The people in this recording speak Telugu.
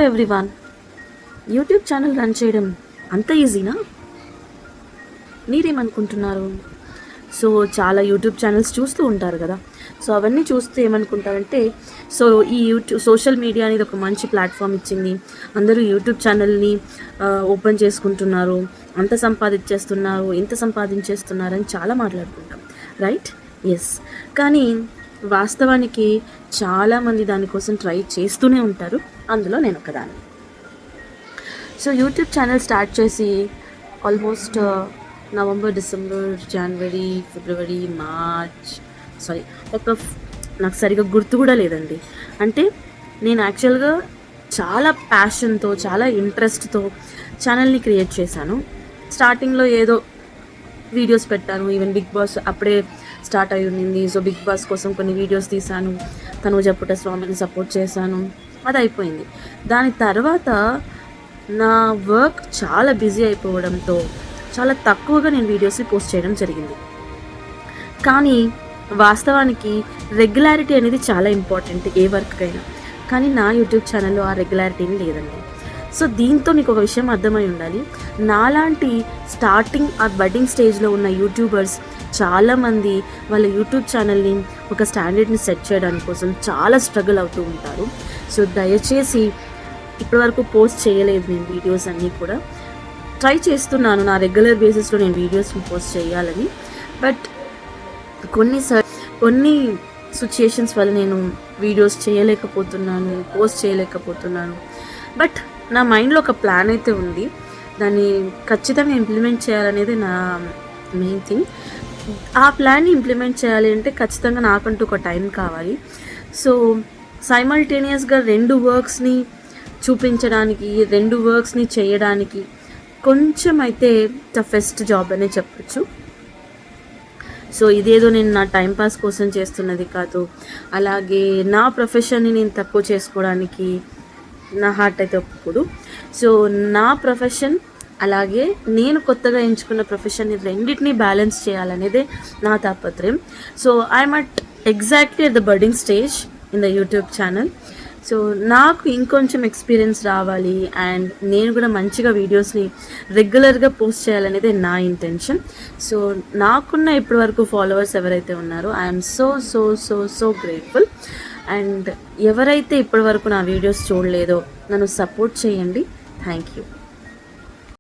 ఎవ్రీవన్. యూట్యూబ్ ఛానల్ రన్ చేయడం అంత ఈజీనా? మీరేమనుకుంటున్నారు? సో చాలా యూట్యూబ్ ఛానల్స్ చూస్తూ ఉంటారు కదా. సో అవన్నీ చూస్తే ఏమనుకుంటారంటే, సో ఈ సోషల్ మీడియా అనేది ఒక మంచి ప్లాట్ఫామ్ ఇచ్చింది, అందరూ యూట్యూబ్ ఛానల్ని ఓపెన్ చేసుకుంటున్నారు, అంత సంపాదించేస్తున్నారు, ఇంత సంపాదించేస్తున్నారు అని చాలా మాట్లాడుకుంటాం, రైట్? ఎస్. కానీ వాస్తవానికి చాలామంది దానికోసం ట్రై చేస్తూనే ఉంటారు, అందులో నేను ఒకదాన్ని. సో యూట్యూబ్ ఛానల్ స్టార్ట్ చేసి ఆల్మోస్ట్ నవంబర్, డిసెంబర్, జనవరి, ఫిబ్రవరి, మార్చ్, నాకు సరిగా గుర్తు కూడా లేదండి. అంటే నేను యాక్చువల్గా చాలా ప్యాషన్తో, చాలా ఇంట్రెస్ట్తో ఛానల్ని క్రియేట్ చేశాను. స్టార్టింగ్లో ఏదో వీడియోస్ పెట్టాను, ఈవెన్ బిగ్ బాస్ అప్పుడే స్టార్ట్ అయి ఉండింది. సో బిగ్ బాస్ కోసం కొన్ని వీడియోస్ తీశాను, తనూజ పుట్టస్వామిని సపోర్ట్ చేశాను, అది అయిపోయింది. దాని తర్వాత నా వర్క్ చాలా బిజీ అయిపోవడంతో చాలా తక్కువగా నేను వీడియోస్ని పోస్ట్ చేయడం జరిగింది. కానీ వాస్తవానికి రెగ్యులారిటీ అనేది చాలా ఇంపార్టెంట్ ఏ వర్క్కైనా. కానీ నా యూట్యూబ్ ఛానల్లో ఆ రెగ్యులారిటీని లేదండి. సో దీంతో మీకు ఒక విషయం అర్థమై ఉండాలి, నాలాంటి స్టార్టింగ్ ఆ బడ్డింగ్ స్టేజ్లో ఉన్న యూట్యూబర్స్ చాలామంది వాళ్ళ యూట్యూబ్ ఛానల్ని ఒక స్టాండర్డ్ని సెట్ చేయడానికి కోసం చాలా స్ట్రగుల్ అవుతూ ఉంటారు. సో దయచేసి ఇప్పటివరకు పోస్ట్ చేయలేదు నేను వీడియోస్ అన్నీ కూడా. ట్రై చేస్తున్నాను నా రెగ్యులర్ బేసిస్లో నేను వీడియోస్ని పోస్ట్ చేయాలని. బట్ కొన్ని సిచ్యుయేషన్స్ వల్ల నేను వీడియోస్ చేయలేకపోతున్నాను, పోస్ట్ చేయలేకపోతున్నాను. బట్ నా మైండ్లో ఒక ప్లాన్ అయితే ఉంది, దాన్ని ఖచ్చితంగా ఇంప్లిమెంట్ చేయాలనేది నా మెయిన్ థింగ్. ఆ ప్లాన్ని ఇంప్లిమెంట్ చేయాలి అంటే ఖచ్చితంగా నాకంటూ ఒక టైం కావాలి. సో సైమల్టేనియస్గా రెండు వర్క్స్ని చూపించడానికి, రెండు వర్క్స్ని చేయడానికి కొంచెం అయితే టఫెస్ట్ జాబ్ అనే చెప్పచ్చు. సో ఇదేదో నేను నా టైంపాస్ కోసం చేస్తున్నది కాదు, అలాగే నా ప్రొఫెషన్ని నేను తక్కువ చేసుకోవడానికి నా హార్ట్ అయితే ఒప్పుకోదు. సో నా ప్రొఫెషన్ అలాగే నేను కొత్తగా ఎంచుకున్న ప్రొఫెషన్ని రెండింటినీ బ్యాలెన్స్ చేయాలనేదే నా తాపత్రయం. So I'm exactly at the budding stage in the YouTube channel. So నాకు ఇంకొంచెం ఎక్స్పీరియన్స్ రావాలి అండ్ నేను కూడా మంచిగా వీడియోస్ని రెగ్యులర్గా పోస్ట్ చేయాలనేది నా ఇంటెన్షన్. సో నాకున్న ఇప్పటి వరకు ఫాలోవర్స్ ఎవరైతే ఉన్నారో I'm so so so so grateful. And ఎవరైతే ఇప్పటి వరకు నా వీడియోస్ చూడలేదో నన్ను సపోర్ట్ చేయండి. Thank you.